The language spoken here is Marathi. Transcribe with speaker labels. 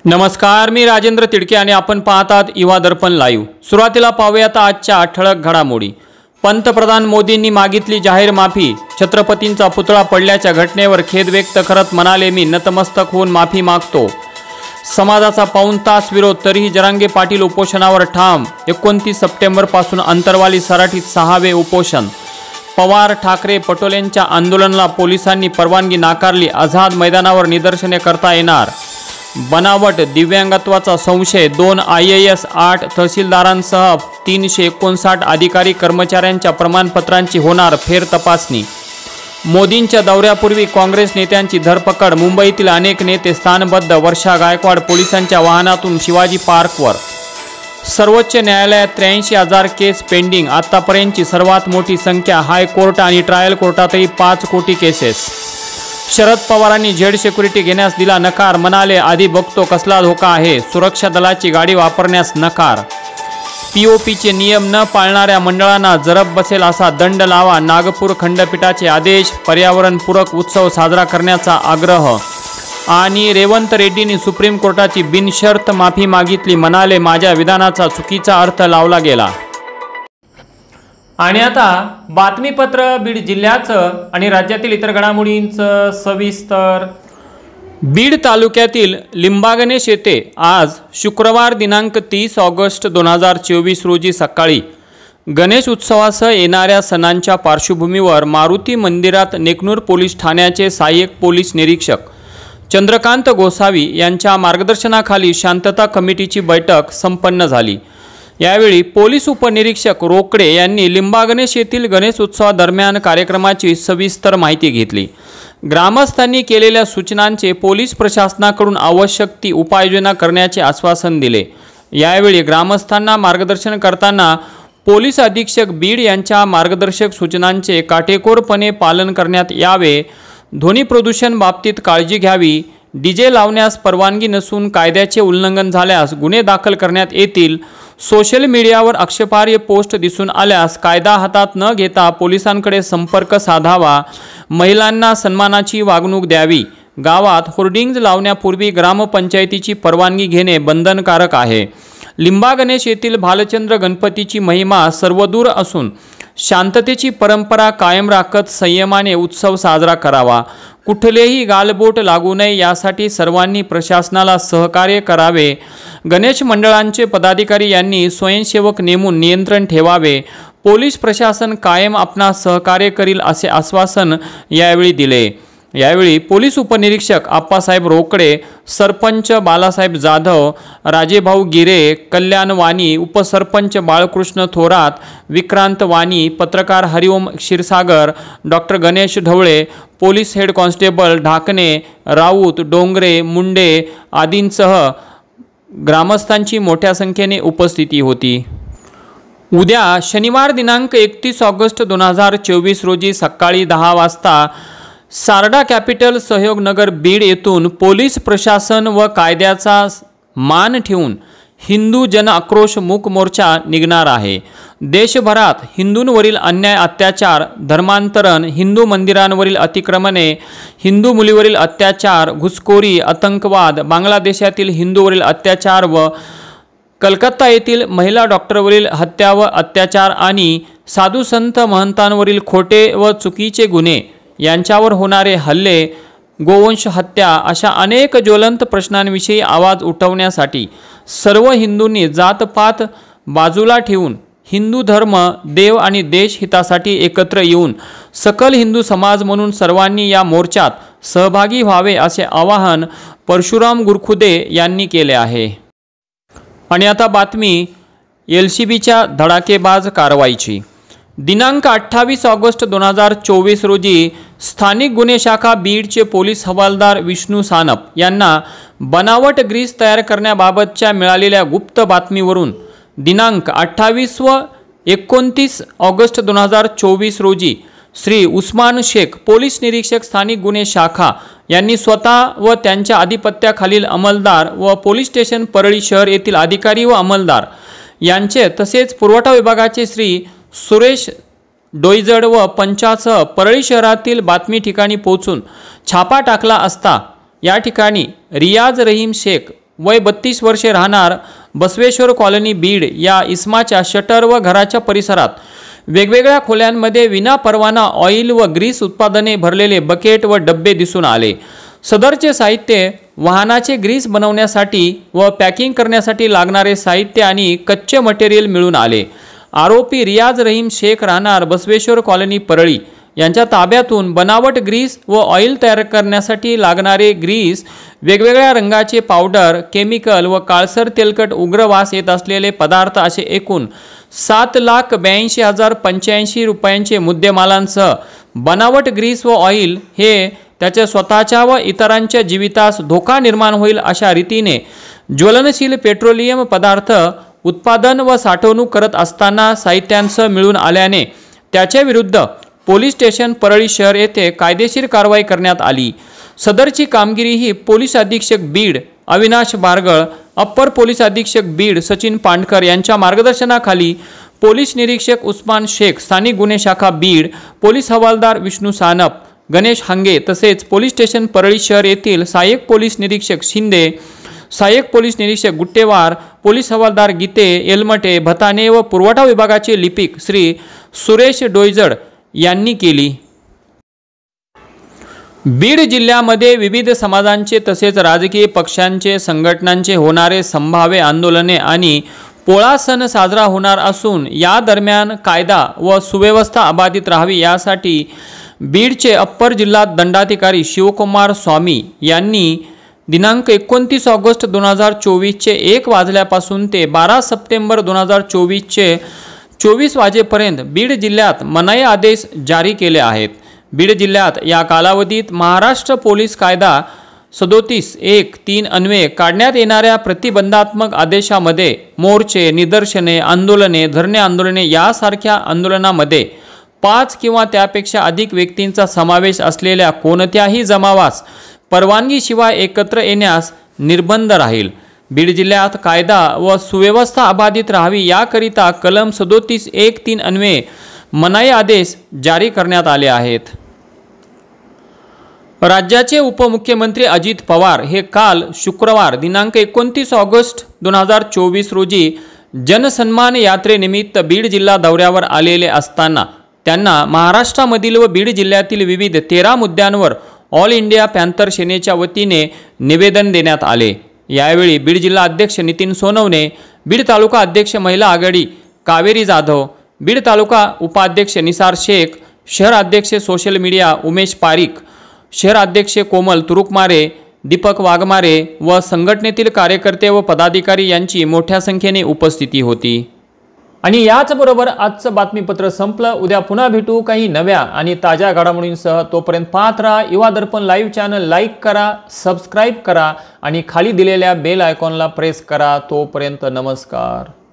Speaker 1: नमस्कार, मी राजेंद्र तिडके आणि आपण पाहतात युवा दर्पण लाईव्ह। सुरुवातीला पाहूयात आजच्या ठळक घडामोडी। पंतप्रधान मोदींनी मागितली जाहीर माफी। छत्रपतींचा पुतळा पडल्याच्या घटनेवर खेद व्यक्त करत म्हणाले, मी नतमस्तक होऊन माफी मागतो। समाजाचा पाऊण तास विरोध तरीही जरांगे पाटील उपोषणावर ठाम। 29 सप्टेंबर पासून अंतरवाली सराटीत 6वे उपोषण। पवार ठाकरे पटोलेंच्या आंदोलनाला पोलिसांनी परवानगी नाकारली। आझाद मैदानावर निदर्शने करता येणार। बनावट दिव्यांगत्वाचा संशय। 2 IAS 8 तहसीलदारांसह 359 अधिकारी कर्मचाऱ्यांच्या प्रमाणपत्रांची होणार फेर तपासणी। मोदींच्या दौऱ्यापूर्वी काँग्रेस नेत्यांची धरपकड। मुंबईतील अनेक नेते स्थानबद्ध। वर्षा गायकवाड पोलिसांच्या वाहनातून शिवाजी पार्कवर। सर्वोच्च न्यायालयात 83,000 केस पेंडिंग। आतापर्यंतची सर्वात मोठी संख्या। हायकोर्ट आणि ट्रायल कोर्टातही 5 कोटी केसेस। शरद पवारांनी झेड सिक्युरिटी घेण्यास दिला नकार। म्हणाले, आधी बघतो कसला धोका आहे। सुरक्षा दलाची गाडी वापरण्यास नकार। POPचे नियम न पाळणाऱ्या मंडळांना जरब बसेल असा दंड लावा। नागपूर खंडपीठाचे आदेश। पर्यावरणपूरक उत्सव साजरा करण्याचा आग्रह। आणि रेवंत रेड्डींनी सुप्रीम कोर्टाची बिनशर्त माफी मागितली। म्हणाले, माझ्या विधानाचा चुकीचा अर्थ लावला गेला। आणि आता बातमीपत्र बीड जिल्ह्याचं आणि राज्यातील इतर घडामोडींचं सविस्तर। बीड तालुक्यातील लिंबागणेश येथे आज शुक्रवार दिनांक 30 ऑगस्ट 2024 रोजी सकाळी गणेश उत्सवासह येणाऱ्या सणांच्या पार्श्वभूमीवर मारुती मंदिरात नेकनूर पोलीस ठाण्याचे सहाय्यक पोलीस निरीक्षक चंद्रकांत गोसावी यांच्या मार्गदर्शनाखाली शांतता कमिटीची बैठक संपन्न झाली। यावेळी पोलीस उपनिरीक्षक रोकडे यांनी लिंबागणेश येथील गणेश उत्सवादरम्यान कार्यक्रमाची सविस्तर माहिती घेतली। ग्रामस्थांनी केलेल्या सूचनांचे पोलीस प्रशासनाकडून आवश्यक ती उपाययोजना करण्याचे आश्वासन दिले। यावेळी ग्रामस्थांना मार्गदर्शन करताना पोलीस अधीक्षक बीड यांच्या मार्गदर्शक सूचनांचे काटेकोरपणे पालन करण्यात यावे। ध्वनी प्रदूषण बाबतीत काळजी घ्यावी। DJ लावण्यास परवानगी नसून कायद्याचे उल्लंघन झाल्यास गुन्हे दाखल करण्यात येतील। सोशल मीडियावर आक्षेपार्ह पोस्ट दिसून आल्यास कायदा हातात न घेता पोलिसांकडे संपर्क साधावा। महिलांना सन्मानाची वागणूक द्यावी। गावात होर्डिंग्ज लावण्यापूर्वी ग्रामपंचायतीची परवानगी घेणे बंधनकारक आहे। लिंबागणेश येथील भालचंद्र गणपतीची महिमा सर्वदूर असून शांततेची परंपरा कायम राखत संयमाने उत्सव साजरा करावा। कुठलेही गालबोट लागू नये यासाठी सर्वांनी प्रशासनाला सहकार्य करावे। गणेश मंडळांचे पदाधिकारी यांनी स्वयंसेवक नेमून नियंत्रण ठेवावे। पोलीस प्रशासन कायम आपणास सहकार्य करील असे आश्वासन यावेळी दिले। यावेळी पोलीस उपनिरीक्षक आप्पासाहेब रोकडे, सरपंच बालासाहेब जाधव, राजेभाऊ गिरे, कल्याण वाणी, उपसरपंच बाळकृष्ण थोरात, विक्रांत वाणी, पत्रकार Hariom Kshirsagar, doctor Ganesh Dhawale, police head constable Dhakne, Raut, Dongre, Munde आदींसह ग्रामस्थांची मोठ्या संख्येने उपस्थिती होती। उद्या शनिवार दिनांक 31 ऑगस्ट 2024 रोजी सकाळी 10 वाजता सारडा कॅपिटल सहयोग नगर बीड येथून पोलीस प्रशासन व कायद्याचा मान ठेवून हिंदू जन आक्रोश मूक मोर्चा निघणार आहे। देशभरात हिंदूंवरील अन्याय, अत्याचार, धर्मांतरण, हिंदू मंदिरांवरील अतिक्रमणे, हिंदू मुलीवरील अत्याचार, घुसखोरी, आतंकवाद, बांगलादेशातील हिंदूवरील अत्याचार व कलकत्ता येथील महिला डॉक्टरवरील हत्या व अत्याचार आणि साधू संत महंतांवरील खोटे व चुकीचे गुन्हे यांच्यावर होणारे हल्ले, गोवंश हत्या अशा अनेक ज्वलंत प्रश्नांविषयी आवाज उठवण्यासाठी सर्व हिंदूंनी जातपात बाजूला ठेवून हिंदू धर्म, देव आणि देश हितासाठी एकत्र येऊन सकल हिंदू समाज म्हणून सर्वांनी या मोर्चात सहभागी व्हावे असे आवाहन परशुराम गुरखुदे यांनी केले आहे। आणि आता बातमी LCBच्या धडाकेबाज कारवाईची। दिनांक 28 ऑगस्ट 2024 रोजी स्थानिक गुन्हे शाखा बीडचे पोलीस हवालदार विष्णू सानप यांना बनावट ग्रीस तयार करण्याबाबतच्या मिळालेल्या गुप्त बातमीवरून दिनांक 28 व 29 ऑगस्ट 2024 रोजी श्री उस्मान शेख पोलीस निरीक्षक स्थानिक गुन्हे शाखा यांनी स्वतः व त्यांच्या आधिपत्याखालील अंमलदार व पोलीस स्टेशन परळी शहर येथील अधिकारी व अंमलदार यांचे तसेच पुरवठा विभागाचे श्री सुरेश डोईजड व पंचासह परळी शहरातील बातमी ठिकाणी पोहोचून छापा टाकला असता या ठिकाणी रियाज रहीम शेख वय 32 वर्षे राहणार बसवेश्वर कॉलनी बीड या इसमाच्या शटर व घराच्या परिसरात वेगवेगळ्या खोल्यांमध्ये विनापरवाना ऑइल व ग्रीस उत्पादने भरलेले बकेट व डब्बे दिसून आले। सदरचे साहित्य वाहनाचे ग्रीस बनवण्यासाठी व पॅकिंग करण्यासाठी लागणारे साहित्य आणि कच्चे मटेरियल मिळून आले। आरोपी रियाज रहीम शेख राहणार बसवेश्वर कॉलनी परळी यांच्या ताब्यातून बनावट ग्रीस व ऑइल तयार करण्यासाठी लागणारे ग्रीस, वेगवेगळ्या रंगाचे पावडर, केमिकल व काळसर तेलकट उग्र वास येत असलेले पदार्थ असे एकूण 7,82,085 रुपयांचे मुद्देमालांसह बनावट ग्रीस व ऑइल हे त्याच्या स्वतःच्या व इतरांच्या जीवितास धोका निर्माण होईल अशा रीतीने ज्वलनशील पेट्रोलियम पदार्थ उत्पादन व साठवणूक करत असताना साहित्यांसह मिळून आल्याने त्याच्या विरुद्ध पोलीस स्टेशन परळी शहर येथे कायदेशीर कारवाई करण्यात आली। सदरची कामगिरी ही पोलीस अधीक्षक बीड अविनाश बारगळ, अप्पर पोलीस अधीक्षक बीड सचिन पांडकर यांच्या मार्गदर्शनाखाली पोलीस निरीक्षक उस्मान शेख, स्थानिक गुन्हे शाखा बीड, पोलीस हवालदार विष्णू सानप, गणेश हांगे तसेच पोलीस स्टेशन परळी शहर येथील सहाय्यक पोलीस निरीक्षक शिंदे, सहाय्यक पोलीस निरीक्षक गुट्टेवार, पोलीस हवालदार गीते, एलमटे, भताने व पुरवठा विभागाचे लिपिक श्री सुरेश डोईजड यांनी केली। बीड जिल्ह्यामध्ये विविध समाजांचे तसेच राजकीय पक्षांचे संघटनांचे होणारे संभाव्य आंदोलने आणि पोळा सण साजरा होणार असून या दरम्यान कायदा व सुव्यवस्था अबाधित राहावी यासाठी बीडचे अप्पर जिल्हा दंडाधिकारी शिवकुमार स्वामी यांनी दिनांक 29 ऑगस्ट 2024 चे 1 वाजल्यापासून ते 12 सप्टेंबर 2024 चे 24 वाजेपर्यंत बीड जिल्ह्यात मनाई आदेश जारी केले आहेत। बीड जिल्ह्यात या कालावधीत महाराष्ट्र पोलीस कायदा 37(1)(3) अन्वये काढण्यात येणाऱ्या प्रतिबंधात्मक आदेशामध्ये मोर्चे, निदर्शने, आंदोलने, धरणे आंदोलने यासारख्या आंदोलनामध्ये 5 किंवा त्यापेक्षा अधिक व्यक्तींचा समावेश असलेल्या कोणत्याही जमावास परवानगीशिवाय एकत्र येण्यास निर्बंध राहील। बीड जिल्ह्यात कायदा व सुव्यवस्था अबाधित राहावी याकरिता कलम 37(1)(3) अन्वये मनाई आदेश जारी करण्यात आले आहेत। राज्याचे उपमुख्यमंत्री अजित पवार हे काल शुक्रवार दिनांक 29 ऑगस्ट 2024 रोजी जनसन्मान यात्रेनिमित्त बीड जिल्हा दौऱ्यावर आलेले असताना त्यांना महाराष्ट्रामधील व बीड जिल्ह्यातील विविध 13 मुद्द्यांवर ऑल इंडिया पॅन्थर सेनेच्या वतीने निवेदन देण्यात आले। यावेळी बीड जिल्हा अध्यक्ष नितीन सोनवणे, बीड तालुका अध्यक्ष महिला आघाडी कावेरी जाधव, बीड तालुका उपाध्यक्ष निसार शेख, शहर अध्यक्ष सोशल मीडिया उमेश पारिक, शहर अध्यक्ष कोमल तुरुकमारे, दीपक वाघमारे व संघटनेतील कार्यकर्ते व पदाधिकारी यांची मोठ्या संख्येने उपस्थिती होती। आणि याचबरोबर आजचं बातमीपत्र संपलं। उद्या पुन्हा भेटू काही नव्या आणि ताज्या घडामोडींसह। तोपर्यंत पाहत राहा युवा दर्पण लाईव्ह चॅनल, लाईक करा, सबस्क्राईब करा आणि खाली दिलेल्या बेल आयकॉनला प्रेस करा। तोपर्यंत नमस्कार।